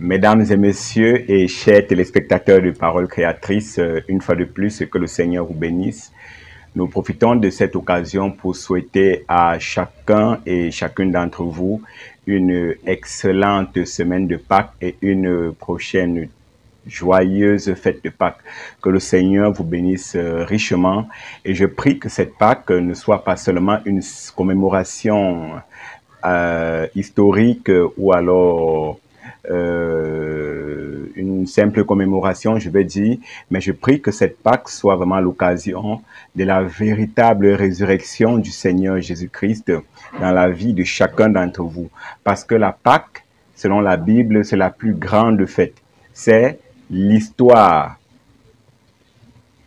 Mesdames et messieurs et chers téléspectateurs de Paroles Créatrices, une fois de plus, que le Seigneur vous bénisse. Nous profitons de cette occasion pour souhaiter à chacun et chacune d'entre vous une excellente semaine de Pâques et une prochaine joyeuse fête de Pâques. Que le Seigneur vous bénisse richement et je prie que cette Pâques ne soit pas seulement une commémoration historique ou alors une simple commémoration, je vais dire, mais je prie que cette Pâques soit vraiment l'occasion de la véritable résurrection du Seigneur Jésus-Christ dans la vie de chacun d'entre vous. Parce que la Pâques, selon la Bible, c'est la plus grande fête. C'est l'histoire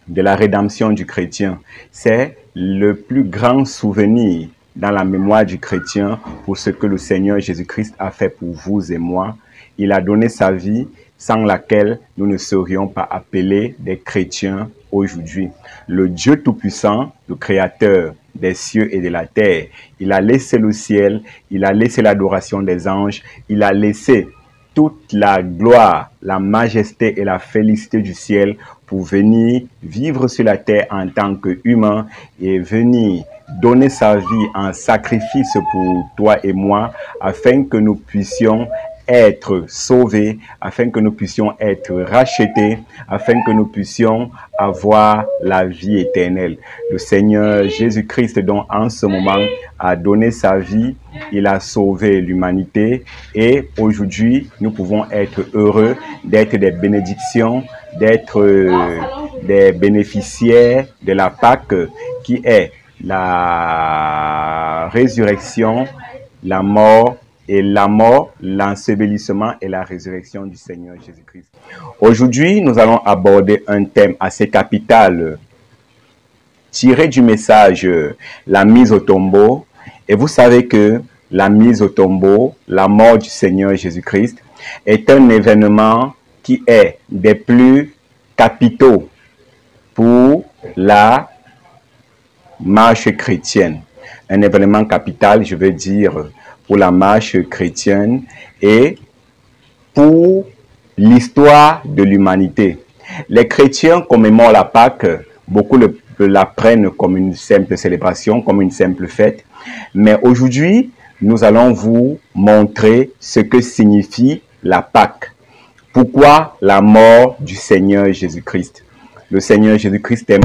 de la rédemption du chrétien. C'est le plus grand souvenir dans la mémoire du chrétien pour ce que le Seigneur Jésus-Christ a fait pour vous et moi. Il a donné sa vie sans laquelle nous ne serions pas appelés des chrétiens aujourd'hui. Le Dieu Tout-Puissant, le Créateur des cieux et de la terre, il a laissé le ciel, il a laissé l'adoration des anges, il a laissé toute la gloire, la majesté et la félicité du ciel pour venir vivre sur la terre en tant qu'humain et venir donner sa vie en sacrifice pour toi et moi afin que nous puissions être sauvés, afin que nous puissions être rachetés, afin que nous puissions avoir la vie éternelle. Le Seigneur Jésus-Christ, donc en ce moment, a donné sa vie, il a sauvé l'humanité et aujourd'hui, nous pouvons être heureux d'être des bénédictions, d'être des bénéficiaires de la Pâque qui est la résurrection, la mort, l'ensevelissement et la résurrection du Seigneur Jésus-Christ. Aujourd'hui, nous allons aborder un thème assez capital, tiré du message « La mise au tombeau ». Et vous savez que la mise au tombeau, la mort du Seigneur Jésus-Christ, est un événement qui est des plus capitaux pour la marche chrétienne. Un événement capital, je veux dire, pour la marche chrétienne et pour l'histoire de l'humanité. Les chrétiens commémorent la Pâque, beaucoup la prennent comme une simple célébration, comme une simple fête. Mais aujourd'hui, nous allons vous montrer ce que signifie la Pâque. Pourquoi la mort du Seigneur Jésus-Christ? Le Seigneur Jésus-Christ est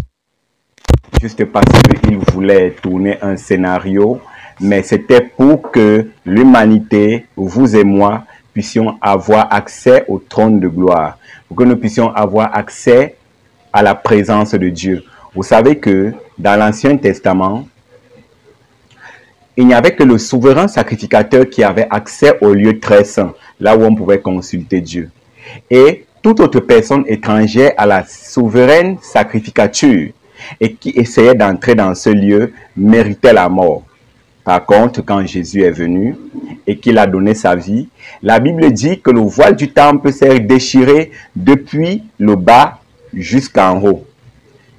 juste parce qu'il voulait tourner un scénario, mais c'était pour que l'humanité, vous et moi, puissions avoir accès au trône de gloire, pour que nous puissions avoir accès à la présence de Dieu. Vous savez que dans l'Ancien Testament, il n'y avait que le souverain sacrificateur qui avait accès au lieu très saint, là où on pouvait consulter Dieu. Et toute autre personne étrangère à la souveraine sacrificature et qui essayait d'entrer dans ce lieu méritait la mort. Par contre, quand Jésus est venu et qu'il a donné sa vie, la Bible dit que le voile du temple s'est déchiré depuis le bas jusqu'en haut.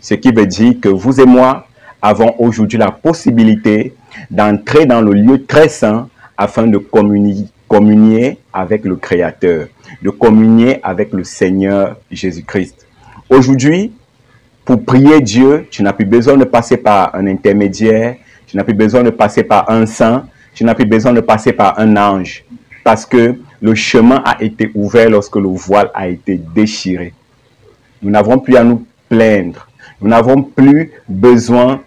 Ce qui veut dire que vous et moi avons aujourd'hui la possibilité d'entrer dans le lieu très saint afin de communier avec le Créateur, de communier avec le Seigneur Jésus-Christ. Aujourd'hui, pour prier Dieu, tu n'as plus besoin de passer par un intermédiaire, tu n'as plus besoin de passer par un saint, tu n'as plus besoin de passer par un ange, parce que le chemin a été ouvert lorsque le voile a été déchiré. Nous n'avons plus à nous plaindre, nous n'avons plus besoin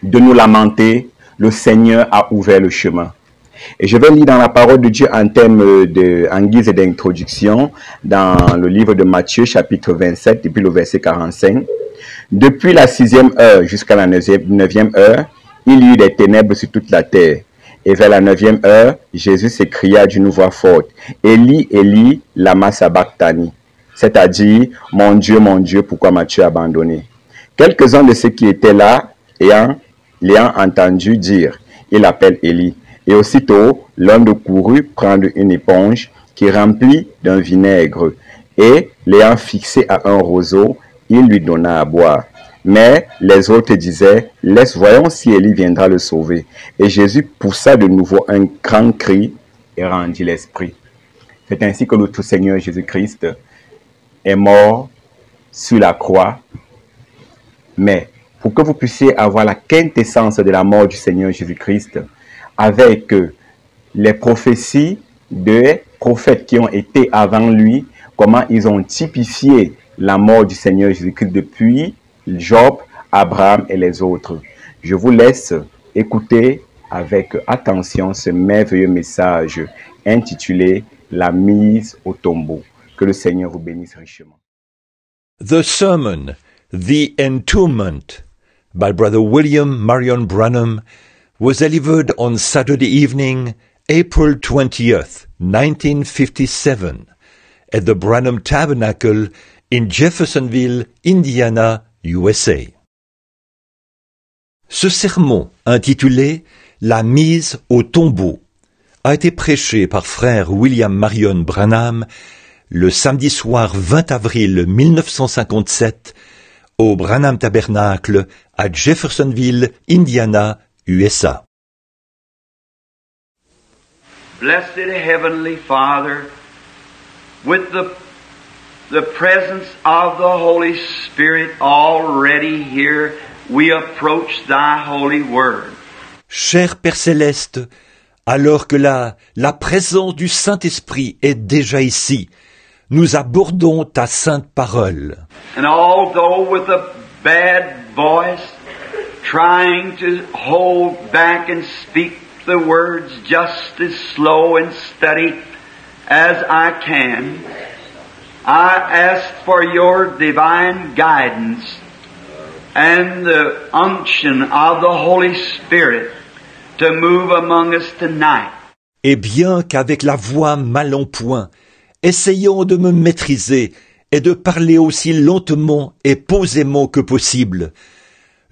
de nous lamenter, le Seigneur a ouvert le chemin. Et je vais lire dans la parole de Dieu en guise d'introduction, dans le livre de Matthieu, chapitre 27, depuis le verset 45. Depuis la 6e heure jusqu'à la 9e heure, il y eut des ténèbres sur toute la terre. Et vers la 9e heure, Jésus s'écria d'une voix forte, « Élie, Élie, lama sabachthani » c'est-à-dire, « Mon Dieu, pourquoi m'as-tu abandonné » Quelques-uns de ceux qui étaient là, l'ayant entendu dire, « Il appelle Élie » Et aussitôt, l'homme courut prendre une éponge qui remplit d'un vinaigre, et l'ayant fixé à un roseau, il lui donna à boire. Mais les autres disaient, « Laisse, voyons si Élie viendra le sauver. » Et Jésus poussa de nouveau un grand cri et rendit l'esprit. C'est ainsi que notre Seigneur Jésus-Christ est mort sur la croix. Mais pour que vous puissiez avoir la quintessence de la mort du Seigneur Jésus-Christ, avec les prophéties des prophètes qui ont été avant lui, comment ils ont typifié la mort du Seigneur Jésus-Christ depuis Job, Abraham et les autres. Je vous laisse écouter avec attention ce merveilleux message intitulé « La mise au tombeau ». Que le Seigneur vous bénisse richement. The sermon, The Entombment, by Brother William Marion Branham, was delivered on Saturday evening, April 20th, 1957, at the Branham Tabernacle in Jeffersonville, Indiana, USA. Ce sermon, intitulé « La mise au tombeau », a été prêché par frère William Marion Branham le samedi soir 20 avril 1957 au Branham Tabernacle à Jeffersonville, Indiana, USA. Blessed Heavenly Father, with the presence of the Holy Spirit already here, we approach Thy holy word. Cher Père Céleste, alors que la présence du Saint-Esprit est déjà ici, nous abordons ta sainte parole. And although with a bad voice, trying to hold back and speak the words just as slow and steady as I can, I ask for your divine guidance and the unction of the Holy Spirit to move among us tonight. Et bien qu'avec la voix mal en point, essayons de me maîtriser et de parler aussi lentement et posément que possible,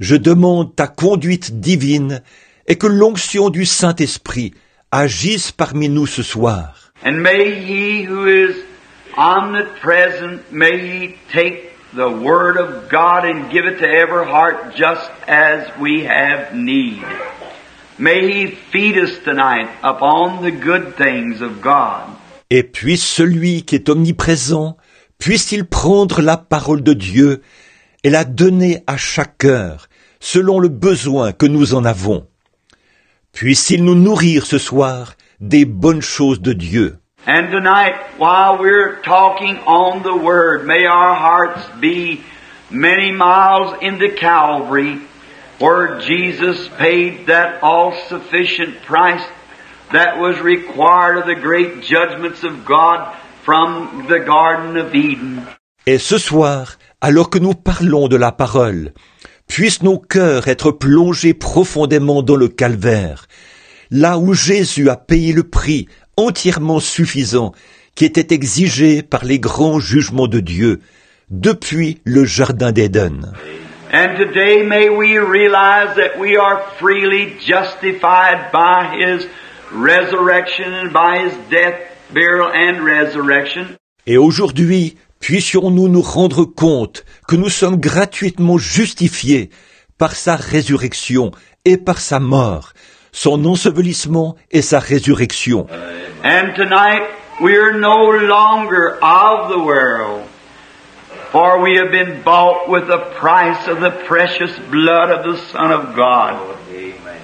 je demande ta conduite divine et que l'onction du Saint-Esprit agisse parmi nous ce soir. And may He who is omnipresent, may He take the Word of God and give it to every heart just as we have need. May He feed us tonight upon the good things of God. Et puisse celui qui est omniprésent, puisse-t-il prendre la parole de Dieu et la donner à chaque cœur, selon le besoin que nous en avons. Puisse-t-il nous nourrir ce soir des bonnes choses de Dieu. And tonight, while we're talking on the Word, may our hearts be many miles into Calvary, where Jesus paid that all-sufficient price that was required of the great judgments of God from the Garden of Eden. Et ce soir, alors que nous parlons de la parole, puissent nos cœurs être plongés profondément dans le calvaire, là où Jésus a payé le prix entièrement suffisant qui était exigé par les grands jugements de Dieu depuis le Jardin d'Éden. And today may we realize that we are freely justified by His resurrection and by His death, burial and resurrection. Et aujourd'hui, puissions-nous nous rendre compte que nous sommes gratuitement justifiés par sa résurrection et par sa mort, son ensevelissement et sa résurrection. And tonight we are no longer of the world, for we have been bought with the price of the precious blood of the Son of God.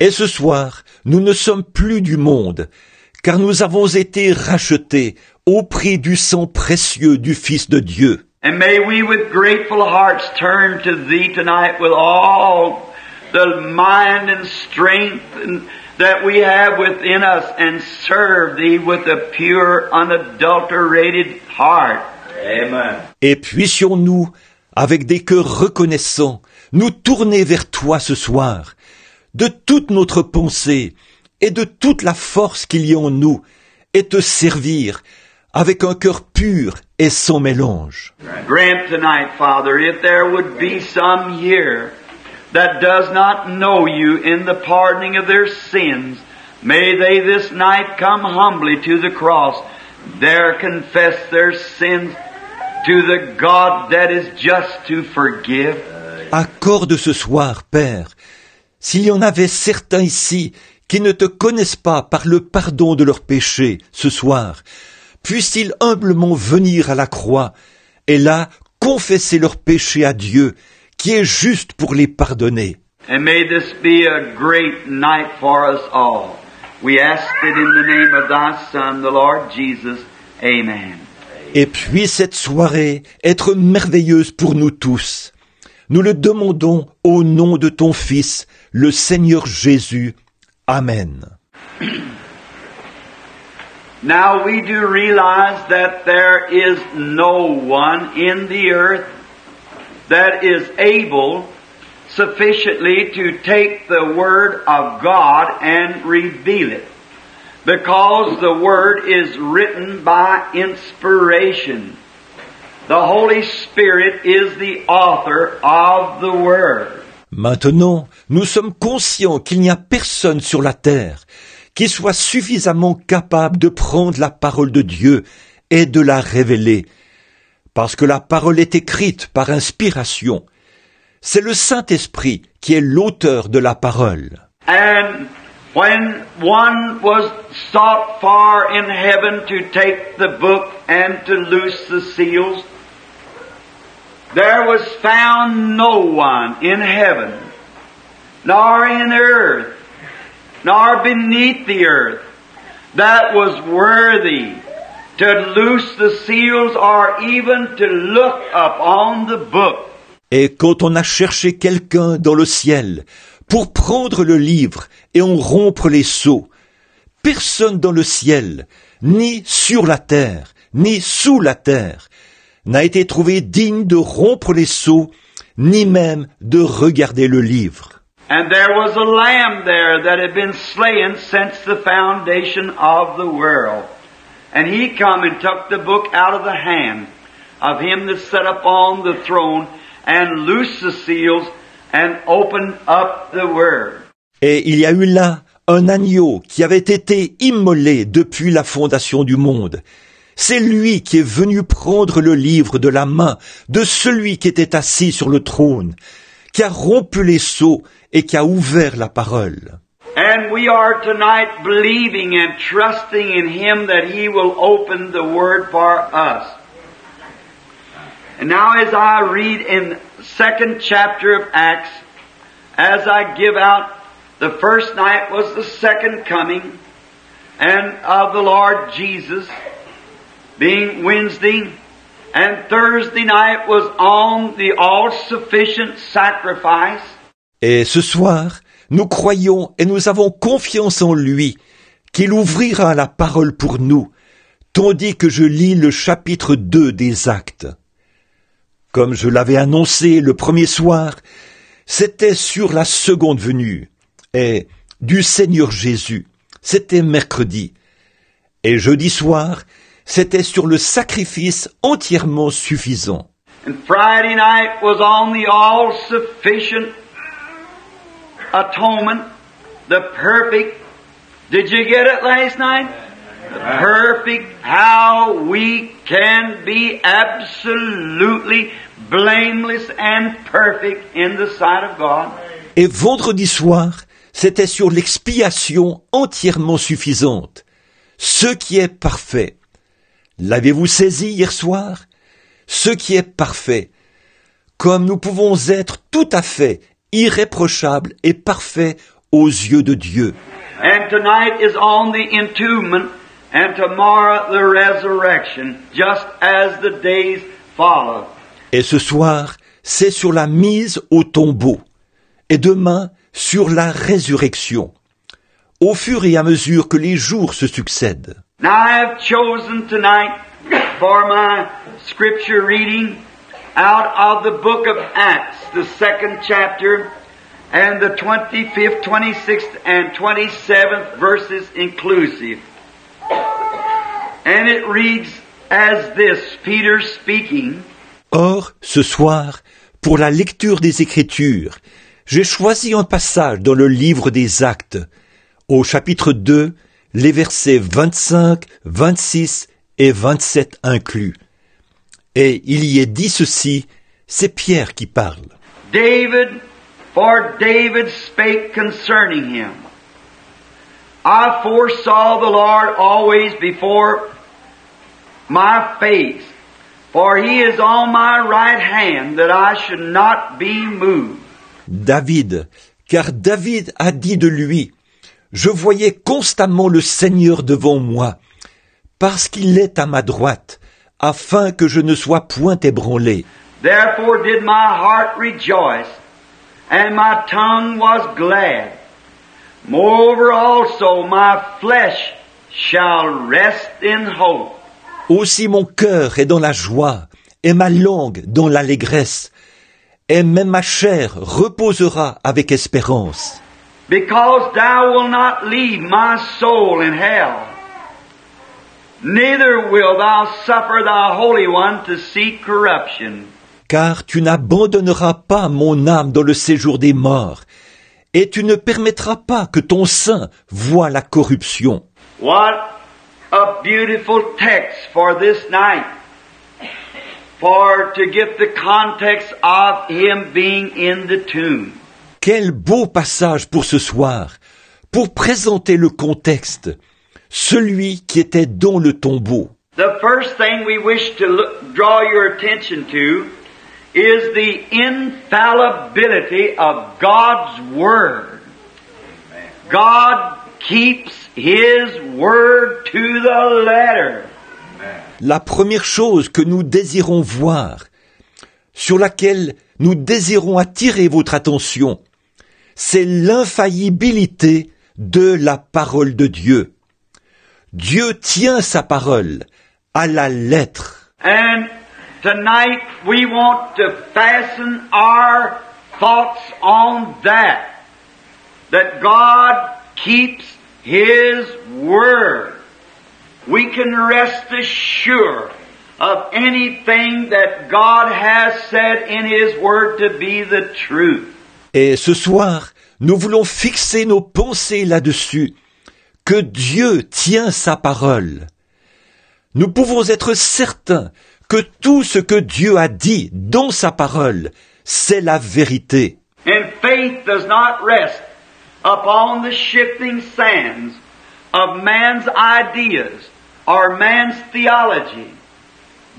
Et ce soir, nous ne sommes plus du monde, car nous avons été rachetés au prix du sang précieux du Fils de Dieu. And may we with grateful hearts turn to Thee tonight with all the mind and strength that we have within us and serve Thee with a pure, unadulterated heart. Amen. Et puissions-nous, avec des cœurs reconnaissants, nous tourner vers Toi ce soir, de toute notre pensée et de toute la force qu'il y a en nous, et Te servir avec un cœur pur et sans mélange. Grant tonight, Father, if there would be some here that does not know You in the pardoning of their sins, may they this night come humbly to the cross, there confess their sins to the God that is just to forgive. Accorde ce soir, Père, s'il y en avait certains ici qui ne Te connaissent pas par le pardon de leurs péchés ce soir, puissent-ils humblement venir à la croix et là confesser leurs péchés à Dieu, qui est juste pour les pardonner. And may this be a great night for us all. We ask it in the name of thy Son, the Lord Jesus. Amen. Et puis cette soirée être merveilleuse pour nous tous. Nous le demandons au nom de ton Fils, le Seigneur Jésus. Amen. Now we do realize that there is no one in the earth that is able sufficiently to take the Word of God and reveal it. Because the Word is written by inspiration. The Holy Spirit is the author of the Word. Maintenant, nous sommes conscients qu'il n'y a personne sur la terre qui soit suffisamment capable de prendre la parole de Dieu et de la révéler. Parce que la parole est écrite par inspiration. C'est le Saint-Esprit qui est l'auteur de la parole. And when one was sought for in heaven to take the book and to loose the seals, there was found no one in heaven, nor in earth, nor beneath the earth, that was worthy to loose the seals or even to look upon the book. Et quand on a cherché quelqu'un dans le ciel pour prendre le livre et en rompre les sceaux, personne dans le ciel, ni sur la terre, ni sous la terre, n'a été trouvé digne de rompre les sceaux, ni même de regarder le livre. And there was a lamb there that had been slain since the foundation of the world. And he come and took the book out of the hand of him that sat upon the throne and loosed the seals and opened up the word. Et il y a eu là un agneau qui avait été immolé depuis la fondation du monde. C'est lui qui est venu prendre le livre de la main de celui qui était assis sur le trône, qui a rompu les sceaux et qui a ouvert la parole. And we are tonight believing and trusting in Him that He will open the Word for us. And now as I read in the second chapter of Acts, as I give out, the first night was the second coming and of the Lord Jesus, being Wednesday, and Thursday night was on the all-sufficient sacrifice. Et ce soir, nous croyons et nous avons confiance en lui, qu'il ouvrira la parole pour nous, tandis que je lis le chapitre 2 des Actes. Comme je l'avais annoncé le premier soir, c'était sur la seconde venue, et du Seigneur Jésus, c'était mercredi. Et jeudi soir, c'était sur le sacrifice entièrement suffisant. And Friday night was on the all-sufficient atonement, the perfect. Did you get it last night? The perfect, how we can be absolutely blameless and perfect in the sight of God. Et vendredi soir, c'était sur l'expiation entièrement suffisante, ce qui est parfait. L'avez-vous saisi hier soir? Ce qui est parfait, comme nous pouvons être tout à fait irréprochables et parfaits aux yeux de Dieu. And tonight is on the entombment, and tomorrow the resurrection, just as the days follow. Et ce soir, c'est sur la mise au tombeau, et demain sur la résurrection, au fur et à mesure que les jours se succèdent. Now I have chosen tonight for my scripture reading out of the book of Acts, the second chapter, and the 25th, 26th, and 27th verses inclusive. And it reads as this, Peter speaking. Or, ce soir, pour la lecture des Écritures, j'ai choisi un passage dans le livre des Actes, au chapitre 2, les versets 25, 26 et 27 inclus. Et il y est dit ceci, c'est Pierre qui parle. For David spake concerning him. I foresaw the Lord always before my face, for he is on my right hand, that I should not be moved. David, car David a dit de lui, « Je voyais constamment le Seigneur devant moi, parce qu'il est à ma droite, afin que je ne sois point ébranlé. » Therefore did my heart rejoice, and my tongue was glad. Moreover also my flesh shall rest in hope. Aussi mon cœur est dans la joie, et ma langue dans l'allégresse, et même ma chair reposera avec espérance. Because thou wilt not leave my soul in hell, neither wilt thou suffer thy Holy One to see corruption. Car tu n'abandonneras pas mon âme dans le séjour des morts, et tu ne permettras pas que ton saint voie la corruption. What a beautiful text for this night, for to give the context of him being in the tomb. Quel beau passage pour ce soir, pour présenter le contexte, celui qui était dans le tombeau. The first thing we wish to draw your attention to is the infallibility of God's Word. God keeps His Word to the letter. La première chose que nous désirons voir, sur laquelle nous désirons attirer votre attention, c'est l'infaillibilité de la parole de Dieu. Dieu tient sa parole à la lettre. And tonight we want to fasten our thoughts on that God keeps His Word. We can rest assured of anything that God has said in His Word to be the truth. Et ce soir, nous voulons fixer nos pensées là-dessus, que Dieu tient sa parole. Nous pouvons être certains que tout ce que Dieu a dit dans sa parole, c'est la vérité. And faith does not rest upon the shifting sands of man's ideas or man's theology,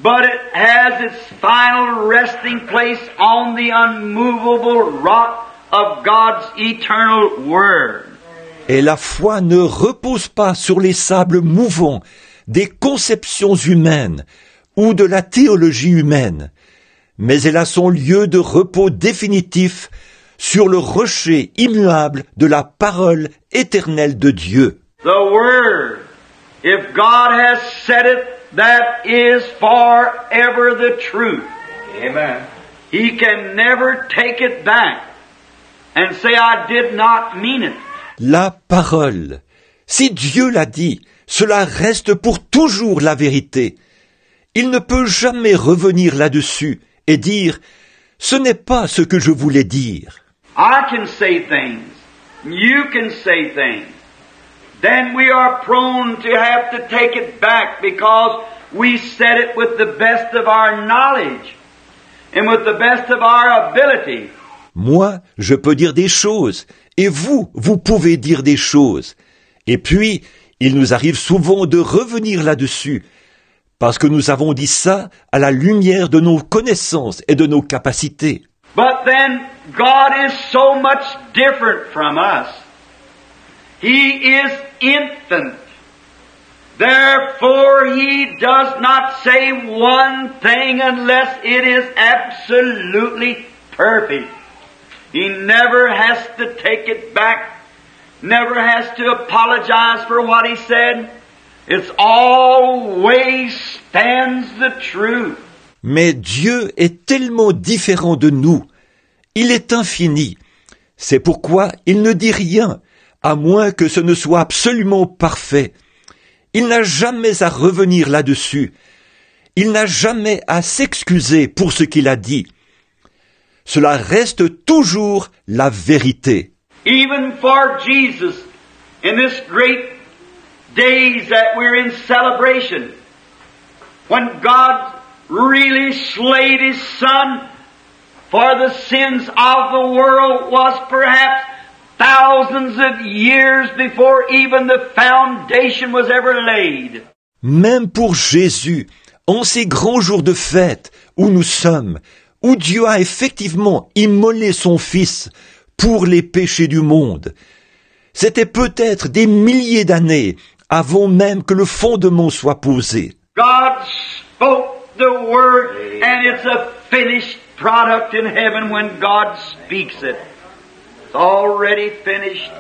but it has its final resting place on the unmovable rock of God's eternal Word. Et la foi ne repose pas sur les sables mouvants des conceptions humaines ou de la théologie humaine, mais elle a son lieu de repos définitif sur le rocher immuable de la parole éternelle de Dieu. The Word, if God has said it, that is forever the truth. Amen. He can never take it back and say, I did not mean it. La parole, si Dieu l'a dit, cela reste pour toujours la vérité. Il ne peut jamais revenir là-dessus et dire « Ce n'est pas ce que je voulais dire ». I can say things, you can say things. Then we are prone to have to take it back because we said it with the best of our knowledge and with the best of our ability. Moi, je peux dire des choses, et vous pouvez dire des choses. Et puis, il nous arrive souvent de revenir là-dessus, parce que nous avons dit ça à la lumière de nos connaissances et de nos capacités. But then, God is so much different from us. He is infinite. Therefore, He does not say one thing unless it is absolutely perfect. He never has to take it back, never has to apologize for what He said. It's always stands the truth. Mais Dieu est tellement différent de nous. Il est infini. C'est pourquoi il ne dit rien, à moins que ce ne soit absolument parfait. Il n'a jamais à revenir là-dessus. Il n'a jamais à s'excuser pour ce qu'il a dit. Cela reste toujours la vérité. Even for Jesus, in this great days that we're in celebration, when God really slayed His Son for the sins of the world was perhaps thousands of years before even the foundation was ever laid. Même pour Jésus, en ces grands jours de fête où nous sommes, où Dieu a effectivement immolé son Fils pour les péchés du monde, c'était peut-être des milliers d'années avant même que le fondement soit posé. God spoke the word, and it's a finished product in heaven when God speaks it. It's already finished.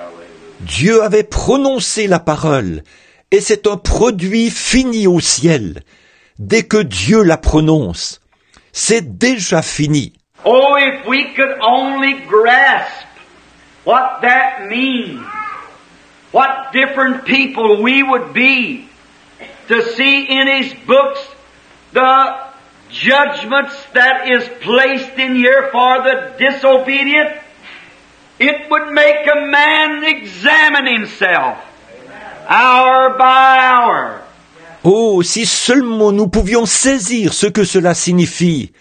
Dieu avait prononcé la parole, et c'est un produit fini au ciel. Dès que Dieu la prononce, c'est déjà fini. Oh, if we could only grasp what that means, what different people we would be to see in His books the judgments that is placed in here for the disobedient, it would make a man examine himself, hour by hour. Oh, si seulement nous pouvions saisir ce que cela signifie,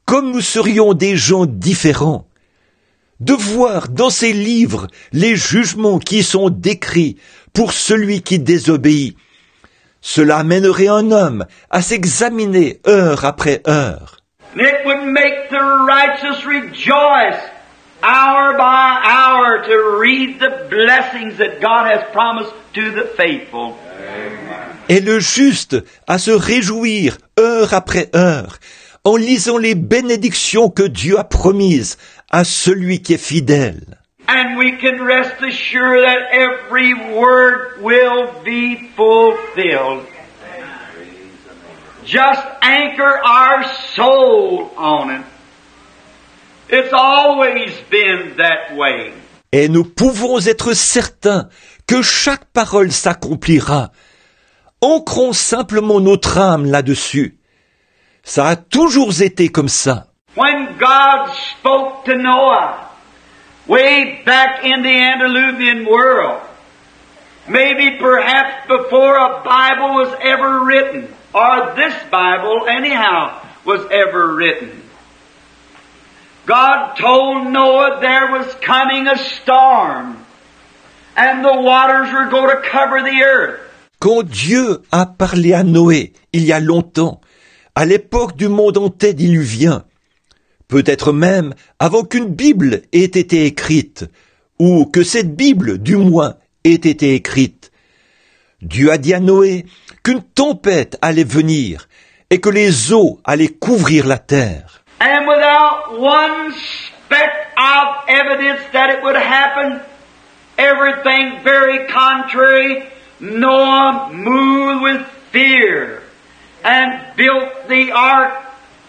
comme nous serions des gens différents, de voir dans ces livres les jugements qui sont décrits pour celui qui désobéit. Cela amènerait un homme à s'examiner heure après heure. It would make the righteous rejoice hour by hour to read the blessings that God has promised to the faithful. Et le juste à se réjouir heure après heure en lisant les bénédictions que Dieu a promises à celui qui est fidèle. And we can rest assured that every word will be fulfilled. Just anchor our soul on it. It's always been that way. Et nous pouvons être certains que chaque parole s'accomplira. Ancrons simplement notre âme là-dessus. Ça a toujours été comme ça. When God spoke to Noah, way back in the antediluvian world, maybe perhaps before a Bible was ever written, or this Bible anyhow was ever written, God told Noah there was coming a storm, and the waters were going to cover the earth. Quand Dieu a parlé à Noé, il y a longtemps, à l'époque du monde antédiluvien, peut-être même avant qu'une Bible ait été écrite, ou que cette Bible, du moins, ait été écrite, Dieu a dit à Noé qu'une tempête allait venir et que les eaux allaient couvrir la terre. And without one speck of evidence that it would happen, everything very contrary, Noah moved with fear and built the ark,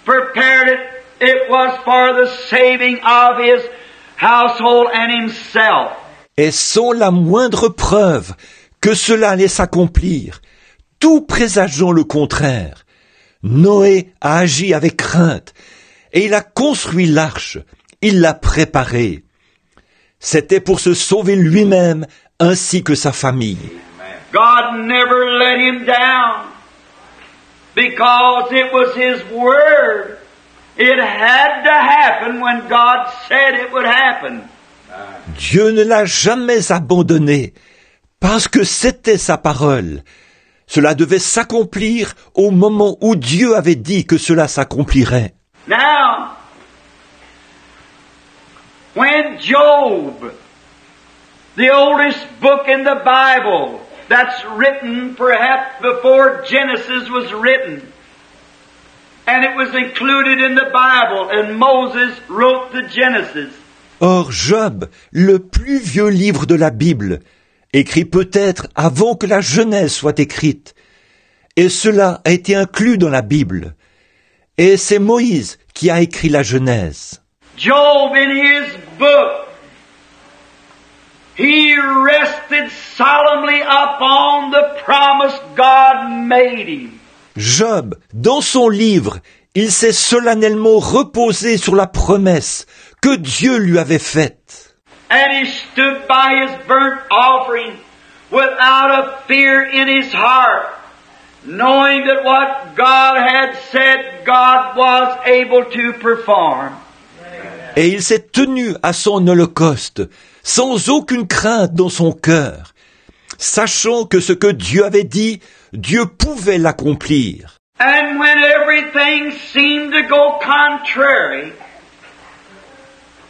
prepared it. It was for the saving of his household and himself. Et sans la moindre preuve que cela allait s'accomplir, tout présageant le contraire, Noé a agi avec crainte et il a construit l'arche, il l'a préparée. C'était pour se sauver lui-même ainsi que sa famille. God never let him down because it was His word. It had to happen when God said it would happen. Dieu ne l'a jamais abandonné parce que c'était sa parole. Cela devait s'accomplir au moment où Dieu avait dit que cela s'accomplirait. Now, when Job, the oldest book in the Bible, that's written perhaps before Genesis was written, and it was included in the Bible, and Moses wrote the Genesis. Or Job, le plus vieux livre de la Bible, écrit peut-être avant que la Genèse soit écrite, et cela a été inclus dans la Bible. Et c'est Moïse qui a écrit la Genèse. Job, in his book, he rested solemnly upon the promise God made him. Job, dans son livre, il s'est solennellement reposé sur la promesse que Dieu lui avait faite. And he stood by his burnt offering without a fear in his heart, knowing that what God had said God was able to perform. Et il s'est tenu à son holocauste, sans aucune crainte dans son cœur, sachant que ce que Dieu avait dit, Dieu pouvait l'accomplir. And when everything seemed to go contrary,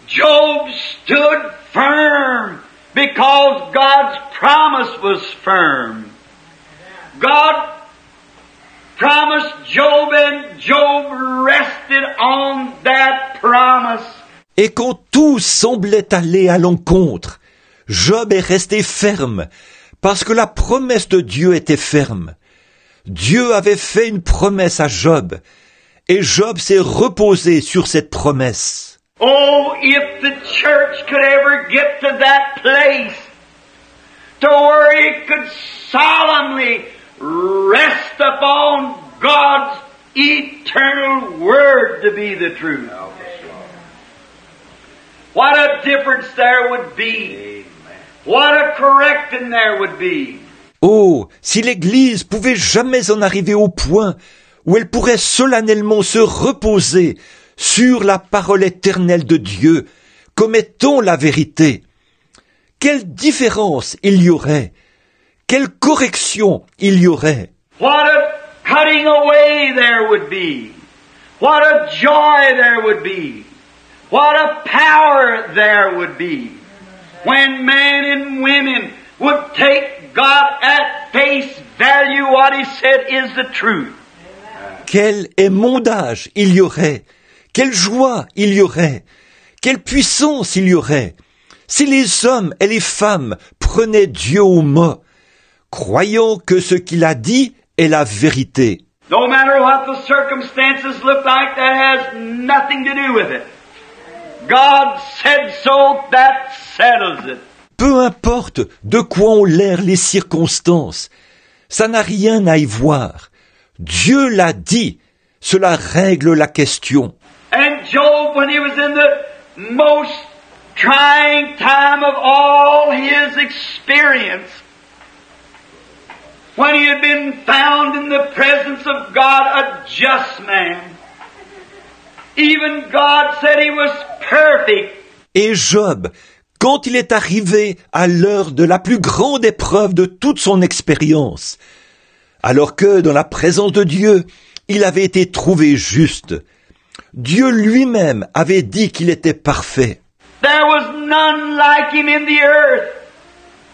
Job stood firm because God's promise was firm. God promised Job and Job rested on that promise. Et quand tout semblait aller à l'encontre, Job est resté ferme, parce que la promesse de Dieu était ferme. Dieu avait fait une promesse à Job, et Job s'est reposé sur cette promesse. Oh, if the church could ever get to that place, to where it could solemnly rest upon God's eternal word to be the truth. What a difference there would be. What a correcting there would be. Oh, si l'Église pouvait jamais en arriver au point où elle pourrait solennellement se reposer sur la parole éternelle de Dieu comme étant la vérité. Quelle différence il y aurait! Quelle correction il y aurait! What a cutting away there would be. What a joy there would be. What a power there would be. When men and women would take God at face value, what He said is the truth. Quel émondage il y aurait! Quelle joie il y aurait! Quelle puissance il y aurait! Si les hommes et les femmes prenaient Dieu au mot, croyant que ce qu'il a dit est la vérité. No matter what the circumstances look like, that has nothing to do with it. God said so, that settles it. Peu importe de quoi ont l'air les circonstances, ça n'a rien à y voir. Dieu l'a dit, cela règle la question. And Job, when he was in the most trying time of all his experience, when he had been found in the presence of God a just man, even God said he was perfect. Et Job, quand il est arrivé à l'heure de la plus grande épreuve de toute son expérience, alors que dans la présence de Dieu, il avait été trouvé juste, Dieu lui-même avait dit qu'il était parfait. There was none like him in the earth.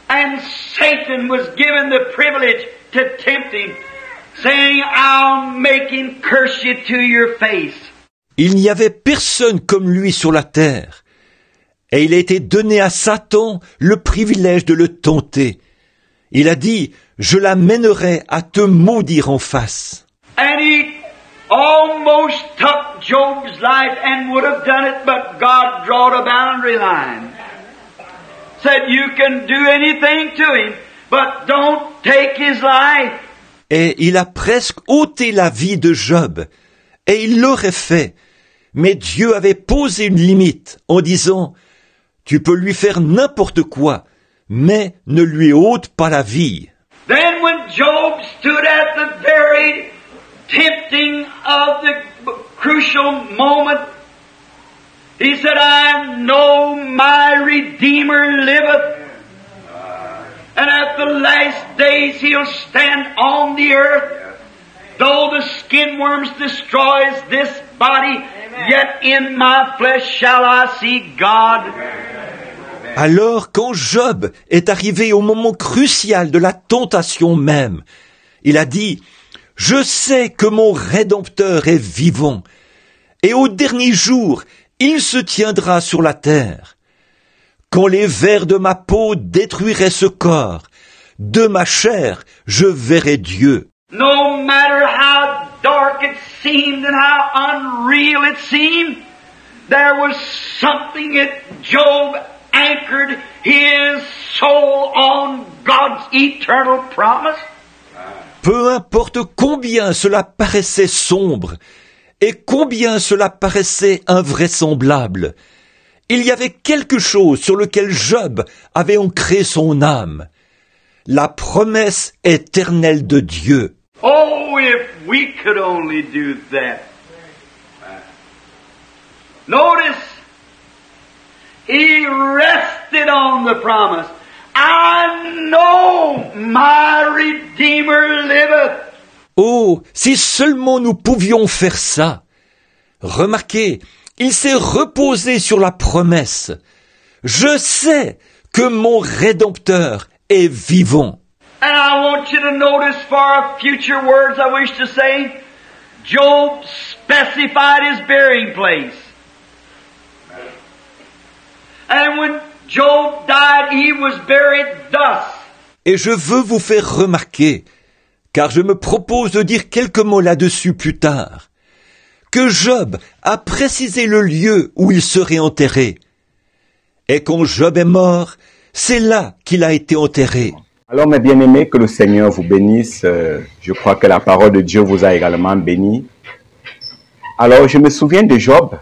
And Satan was given the privilege to tempt him, saying, I'll make him curse you to your face. Il n'y avait personne comme lui sur la terre, et il a été donné à Satan le privilège de le tenter. Il a dit, je l'amènerai à te maudire en face. And he almost took Job's life and would have done it, but God drawed a boundary line. Said, you can do anything to him, but don't take his life. Et il a presque ôté la vie de Job, et il l'aurait fait. Mais Dieu avait posé une limite en disant, tu peux lui faire n'importe quoi, mais ne lui ôte pas la vie. Then when Job stood at the very tempting of the crucial moment, he said, I know my Redeemer liveth, and at the last days he'll stand on the earth. Though the skin worms destroys this body, yet in my flesh shall I see God. Alors, quand Job est arrivé au moment crucial de la tentation même, il a dit, je sais que mon Rédempteur est vivant, et au dernier jour, il se tiendra sur la terre. Quand les vers de ma peau détruiraient ce corps, de ma chair, je verrai Dieu. No matter how dark it seemed and how unreal it seemed, there was something that Job anchored his soul on God's eternal promise. Peu importe combien cela paraissait sombre et combien cela paraissait invraisemblable, il y avait quelque chose sur lequel Job avait ancré son âme, la promesse éternelle de Dieu. Oh, if we could only do that. Notice, he rested on the promise. I know my Redeemer liveth. Oh, si seulement nous pouvions faire ça. Remarquez, il s'est reposé sur la promesse. Je sais que mon Rédempteur est vivant. And I want you to notice for future words I wish to say, Job specified his burying place. And when Job died, he was buried thus. Et je veux vous faire remarquer, car je me propose de dire quelques mots là-dessus plus tard, que Job a précisé le lieu où il serait enterré. Et quand Job est mort, c'est là qu'il a été enterré. Alors mes bien-aimés, que le Seigneur vous bénisse. Je crois que la parole de Dieu vous a également béni. Alors je me souviens de Job,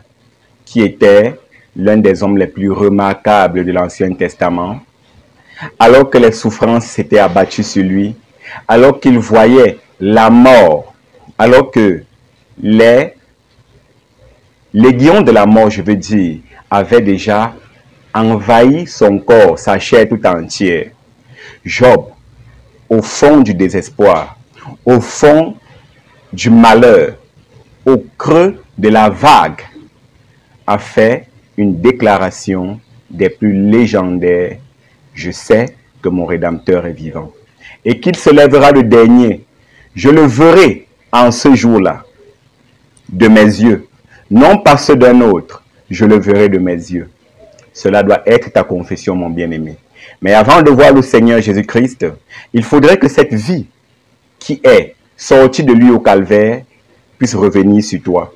qui était l'un des hommes les plus remarquables de l'Ancien Testament. Alors que les souffrances s'étaient abattues sur lui, alors qu'il voyait la mort, alors que les légions de la mort, je veux dire, avaient déjà envahi son corps, sa chair tout entière. Job, au fond du désespoir, au fond du malheur, au creux de la vague, a fait une déclaration des plus légendaires. Je sais que mon Rédempteur est vivant et qu'il se lèvera le dernier. Je le verrai en ce jour-là de mes yeux, non pas ceux d'un autre, je le verrai de mes yeux. Cela doit être ta confession, mon bien-aimé. Mais avant de voir le Seigneur Jésus-Christ, il faudrait que cette vie qui est sortie de lui au calvaire puisse revenir sur toi.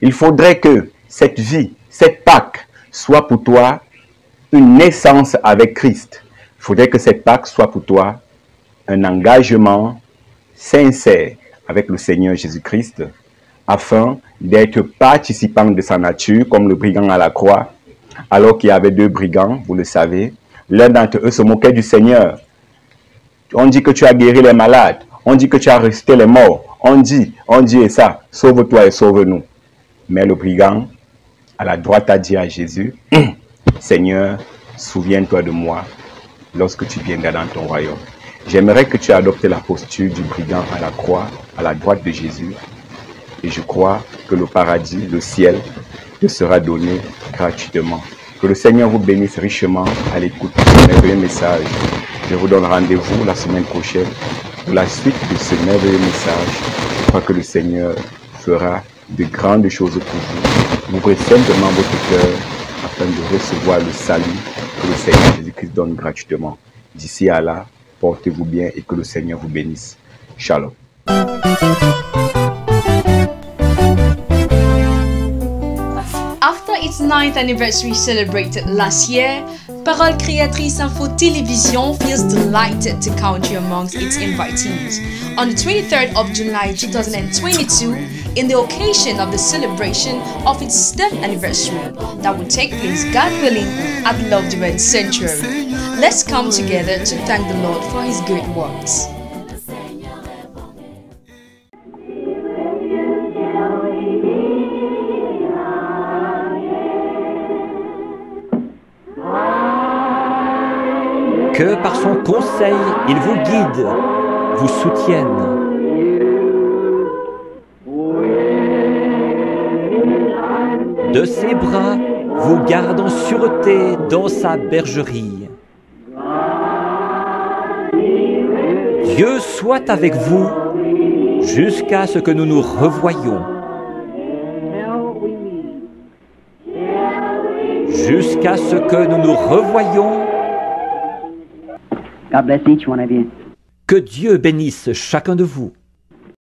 Il faudrait que cette vie, cette Pâque, soit pour toi une naissance avec Christ. Il faudrait que cette Pâque soit pour toi un engagement sincère avec le Seigneur Jésus-Christ, afin d'être participant de sa nature, comme le brigand à la croix, alors qu'il y avait deux brigands, vous le savez. L'un d'entre eux se moquait du Seigneur. On dit que tu as guéri les malades, on dit que tu as ressuscité les morts, on dit et ça, sauve-toi et sauve-nous. Mais le brigand, à la droite, a dit à Jésus, Seigneur, souviens-toi de moi lorsque tu viendras dans ton royaume. J'aimerais que tu adoptes la posture du brigand à la croix, à la droite de Jésus. Et je crois que le paradis, le ciel, te sera donné gratuitement. Que le Seigneur vous bénisse richement à l'écoute de ce merveilleux message. Je vous donne rendez-vous la semaine prochaine pour la suite de ce merveilleux message. Je crois que le Seigneur fera de grandes choses pour vous. Ouvrez simplement votre cœur afin de recevoir le salut que le Seigneur Jésus-Christ donne gratuitement. D'ici à là, portez-vous bien et que le Seigneur vous bénisse. Shalom. After its 9th anniversary celebrated last year, Parole Créatrice Info Télévision feels delighted to count you amongst its invitees on the 23rd of July 2022 in the occasion of the celebration of its 10th anniversary that will take place, God willing, at Love Divine Sanctuary. Let's come together to thank the Lord for His great works. Que par son conseil, il vous guide, vous soutienne. De ses bras, vous garde en sûreté dans sa bergerie. Dieu soit avec vous jusqu'à ce que nous nous revoyions. Jusqu'à ce que nous nous revoyions. God bless each one of you. Que Dieu bénisse chacun de vous.